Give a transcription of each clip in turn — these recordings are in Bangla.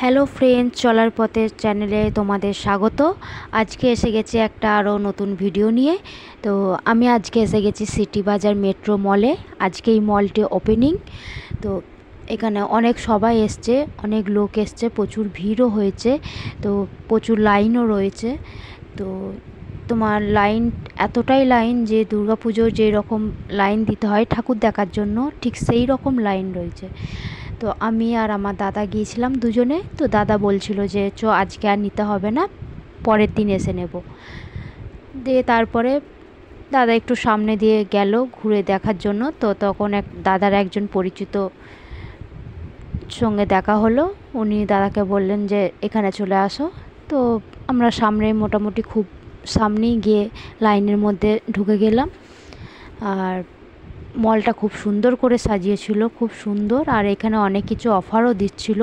হ্যালো ফ্রেন্ডস, চলার পথের চ্যানেলে তোমাদের স্বাগত। আজকে এসে গেছি একটা আরও নতুন ভিডিও নিয়ে। তো আমি আজকে এসে গেছি সিটি বাজার মেট্রো মলে। আজকে এই মলটি ওপেনিং। তো এখানে অনেক সবাই এসছে, অনেক লোক এসছে, প্রচুর ভিড়ও হয়েছে। তো প্রচুর লাইনও রয়েছে। তো তোমার লাইন এতটাই লাইন যে দুর্গাপুজোর যেই রকম লাইন দিতে হয় ঠাকুর দেখার জন্য, ঠিক সেই রকম লাইন রয়েছে। তো আমি আর আমার দাদা গিয়েছিলাম দুজনে। তো দাদা বলছিল যে আজকে আর নিতে হবে না, পরের দিন এসে নেব। দিয়ে তারপরে দাদা একটু সামনে দিয়ে গেল ঘুরে দেখার জন্য। তো তখন দাদার একজন পরিচিত সঙ্গে দেখা হলো। উনি দাদাকে বললেন যে এখানে চলে আসো। তো আমরা সামনে মোটামুটি খুব সামনেই গিয়ে লাইনের মধ্যে ঢুকে গেলাম। আর মলটা খুব সুন্দর করে সাজিয়েছিল, খুব সুন্দর। আর এখানে অনেক কিছু অফারও দিচ্ছিল।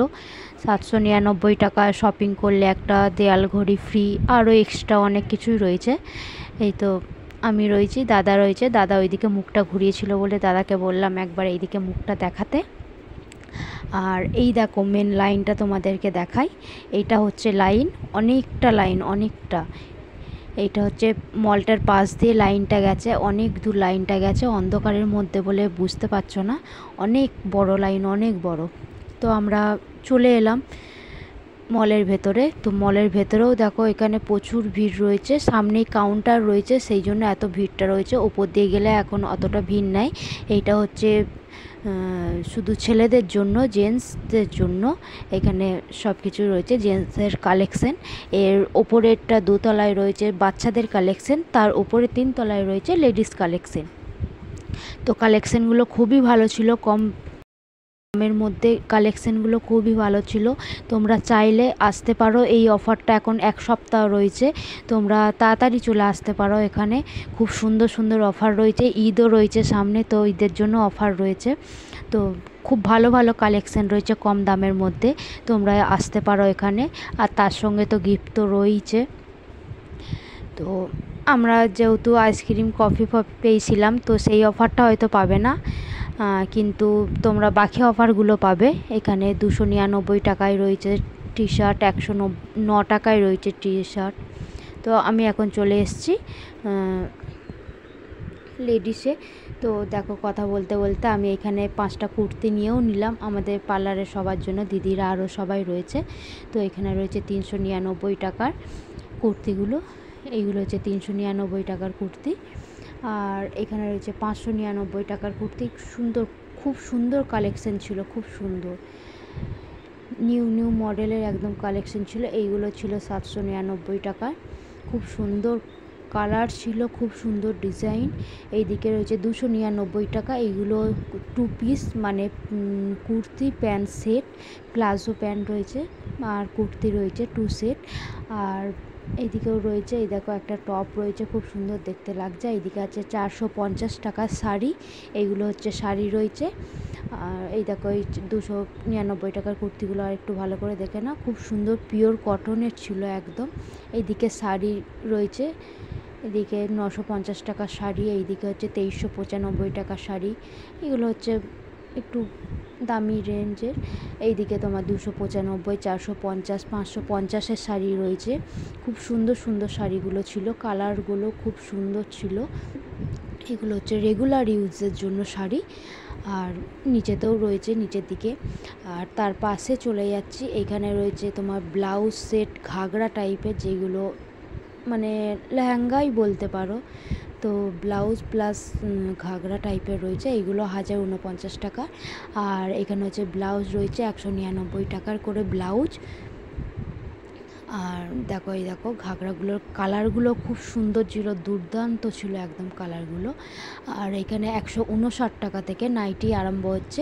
799 টাকা শপিং করলে একটা দেয়াল ঘড়ি ফ্রি, আরও এক্সট্রা অনেক কিছুই রয়েছে। এই তো আমি রয়েছি, দাদা রয়েছে। দাদা ওইদিকে মুখটা ঘুরিয়েছিল বলে দাদাকে বললাম একবার এইদিকে মুখটা দেখাতে। আর এই দেখো মেন লাইনটা তোমাদেরকে দেখাই। এইটা হচ্ছে লাইন, অনেকটা লাইন, অনেকটা। এইটা হচ্ছে মলটার পাশ দিয়ে লাইনটা গেছে, অনেক দূর লাইনটা গেছে, অন্ধকারের মধ্যে বলে বুঝতে পারছো না। অনেক বড় লাইন, অনেক বড়। তো আমরা চলে এলাম মলের ভেতরে। তো মলের ভেতরেও দেখো এখানে প্রচুর ভিড় রয়েছে, সামনেই কাউন্টার রয়েছে, সেই জন্য এত ভিড়টা রয়েছে। ওপর দিয়ে গেলে এখন অতটা ভিড় নাই। এইটা হচ্ছে শুধু ছেলেদের জন্য, জেন্টসদের জন্য এখানে সব কিছু রয়েছে, জেন্টসের কালেকশন। এর ওপরেরটা দোতলায় রয়েছে বাচ্চাদের কালেকশন, তার ওপরে 3 তলায় রয়েছে লেডিস কালেকশন। তো কালেকশনগুলো খুবই ভালো ছিল, কম দামের মধ্যে কালেকশনগুলো খুবই ভালো ছিল। তোমরা চাইলে আসতে পারো, এই অফারটা এখন 1 সপ্তাহ রয়েছে। তোমরা তাড়াতাড়ি চলে আসতে পারো, এখানে খুব সুন্দর সুন্দর অফার রয়েছে। ঈদও রয়েছে সামনে, তো ঈদের জন্য অফার রয়েছে। তো খুব ভালো ভালো কালেকশন রয়েছে কম দামের মধ্যে, তোমরা আসতে পারো এখানে। আর তার সঙ্গে তো গিফট তো রয়েছে। তো আমরা যেহেতু আইসক্রিম কফি পেয়েছিলাম, তো সেই অফারটা হয়তো পাবে না, কিন্তু তোমরা বাকি অফারগুলো পাবে এখানে। 299 টাকায় রয়েছে টি শার্ট, 109 টাকায় রয়েছে টি শার্ট। তো আমি এখন চলে এসেছি লেডিসে। তো দেখো কথা বলতে বলতে আমি এখানে 5টা কুর্তি নিয়েও নিলাম আমাদের পার্লারে সবার জন্য, দিদিরা আরও সবাই রয়েছে। তো এখানে রয়েছে 399 টাকার কুর্তিগুলো। এইগুলো হচ্ছে 399 টাকার কুর্তি। আর এখানে রয়েছে 599 টাকার কুর্তি। সুন্দর, খুব সুন্দর কালেকশন ছিল, খুব সুন্দর নিউ নিউ মডেলের একদম কালেকশন ছিল। এইগুলো ছিল 799 টাকায়, খুব সুন্দর কালার ছিল, খুব সুন্দর ডিজাইন। এইদিকে রয়েছে 299 টাকা। এইগুলো 2 পিস, মানে kurti pant set, palazzo pant রয়েছে আর কুর্তি রয়েছে 2 সেট। আর এইদিকেও রয়েছে, এই দেখো একটা টপ রয়েছে, খুব সুন্দর দেখতে লাগছে। এইদিকে আছে 450 টাকার শাড়ি, এইগুলো হচ্ছে শাড়ি রয়েছে। আর এই দেখো এই 299 টাকার কুর্তিগুলো আর একটু ভালো করে দেখে না, খুব সুন্দর পিওর কটনের ছিল একদম। এইদিকে শাড়ি রয়েছে, এদিকে 950 টাকার শাড়ি, এইদিকে হচ্ছে 2395 টাকার শাড়ি। এগুলো হচ্ছে একটু দামি রেঞ্জের। এইদিকে তোমার 295, 450, 550-এর শাড়ি রয়েছে। খুব সুন্দর সুন্দর শাড়িগুলো ছিল, কালারগুলো খুব সুন্দর ছিল। এগুলো হচ্ছে রেগুলার ইউজের জন্য শাড়ি। আর নিচেতেও রয়েছে, নিচের দিকে। আর তার পাশে চলে যাচ্ছি, এইখানে রয়েছে তোমার ব্লাউজ সেট, ঘাগরা টাইপের, যেগুলো মানে লেহেঙ্গাই বলতে পারো। তো ব্লাউজ প্লাস ঘাগরা টাইপের রয়েছে, এইগুলো 1049 টাকা। আর এখানে হচ্ছে ব্লাউজ রয়েছে 199 টাকার করে ব্লাউজ। আর দেখো এই দেখো ঘাগরাগুলোর কালারগুলো খুব সুন্দর ছিল, দুর্দান্ত ছিল একদম কালারগুলো। আর এখানে 159 টাকা থেকে নাইটি আরম্ভ হচ্ছে,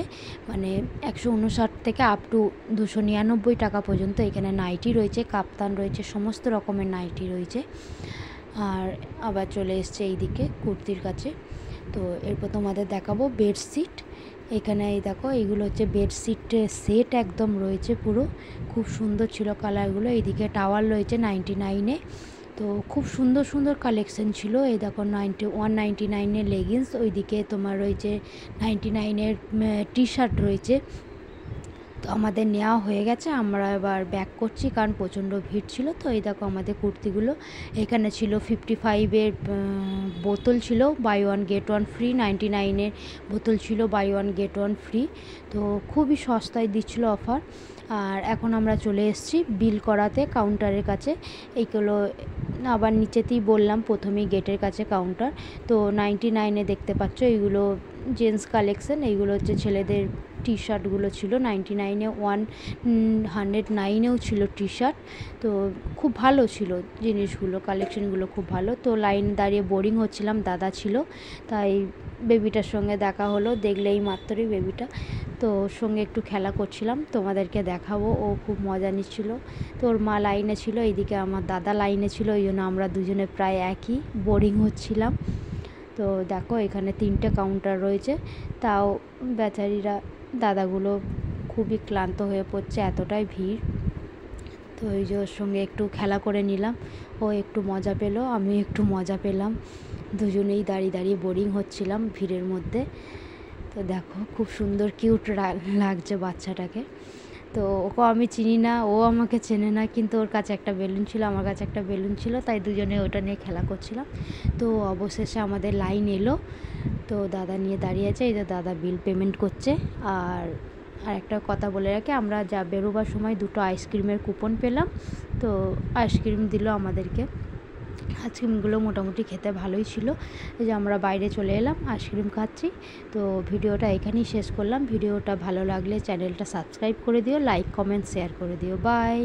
মানে 159 থেকে আপ টু 299 টাকা পর্যন্ত এখানে নাইটি রয়েছে, কাপ্তান রয়েছে, সমস্ত রকমের নাইটি রয়েছে। আর আবার চলে এসছে এইদিকে কুর্তির কাছে। তো এরপর তোমাদের দেখাবো বেডশিট। এখানে এই দেখো এইগুলো হচ্ছে বেডশিটের সেট একদম রয়েছে পুরো, খুব সুন্দর ছিল কালারগুলো। এইদিকে টাওয়াল রয়েছে 99-এ। তো খুব সুন্দর সুন্দর কালেকশন ছিল। এই দেখো 199-এর লেগিংস, ওইদিকে তোমার রয়েছে 99-এর টি শার্ট রয়েছে। তো আমাদের নেওয়া হয়ে গেছে, আমরা এবার ব্যাক করছি কারণ প্রচণ্ড ভিড় ছিল। তো এই দেখো আমাদের কুর্তিগুলো, এখানে ছিল 55-এর বোতল ছিল, buy one get one free, 99-এর বোতল ছিল, buy one get one free. তো খুবই সস্তায় দিচ্ছিলো অফার। আর এখন আমরা চলে এসেছি বিল করাতে কাউন্টারের কাছে। এইগুলো আবার নিচেতেই বললাম, প্রথমেই গেটের কাছে কাউন্টার। তো 99-এ দেখতে পাচ্ছ এইগুলো জেন্টস কালেকশন, এইগুলো হচ্ছে ছেলেদের টি শার্টগুলো ছিল 99-এ, 109-এও ছিল টি শার্ট। তো খুব ভালো ছিল জিনিসগুলো, কালেকশনগুলো খুব ভালো। তো লাইন দাঁড়িয়ে বোরিং হচ্ছিলাম, দাদা ছিল, তাই বেবিটার সঙ্গে দেখা হলো, দেখলেই মাত্রই বেবিটা। তো ওর সঙ্গে একটু খেলা করছিলাম, তোমাদেরকে দেখাবো। ও খুব মজা নিচ্ছিল। তো ওর মা লাইনে ছিল, এইদিকে আমার দাদা লাইনে ছিল, ওই জন্য আমরা দুজনে প্রায় একই বোরিং হচ্ছিলাম। তো দেখো এখানে 3টে কাউন্টার রয়েছে, তাও বেচারিরা দাদাগুলো খুবই ক্লান্ত হয়ে পড়ছে, এতটাই ভিড়। তো ওই যে ওর সঙ্গে একটু খেলা করে নিলাম, ও একটু মজা পেলো, আমি একটু মজা পেলাম, দুজনেই দাঁড়িয়ে দাঁড়িয়ে বোরিং হচ্ছিলাম ভিড়ের মধ্যে। তো দেখো খুব সুন্দর কিউট লাগছে বাচ্চাটাকে। তো ওকে আমি চিনি না, ও আমাকে চেনে না, কিন্তু ওর কাছে একটা বেলুন ছিল, আমার কাছে একটা বেলুন ছিল, তাই দুজনে ওটা নিয়ে খেলা করছিলাম। তো অবশেষে আমাদের লাইন এলো, তো দাদা নিয়ে দাঁড়িয়ে আছে, এই যে দাদা বিল পেমেন্ট করছে। আর একটা কথা বলে রাখি, আমরা যা বেরোবার সময় 2টো আইসক্রিমের কুপন পেলাম, তো আইসক্রিম দিল আমাদেরকে। আইসক্রিমগুলো মোটামুটি খেতে ভালোই ছিল। এই যে আমরা বাইরে চলে এলাম, আইসক্রিম খাচ্ছি। তো ভিডিওটা এখানেই শেষ করলাম। ভিডিওটা ভালো লাগলে চ্যানেলটা সাবস্ক্রাইব করে দিও, লাইক কমেন্ট শেয়ার করে দিও। বাই।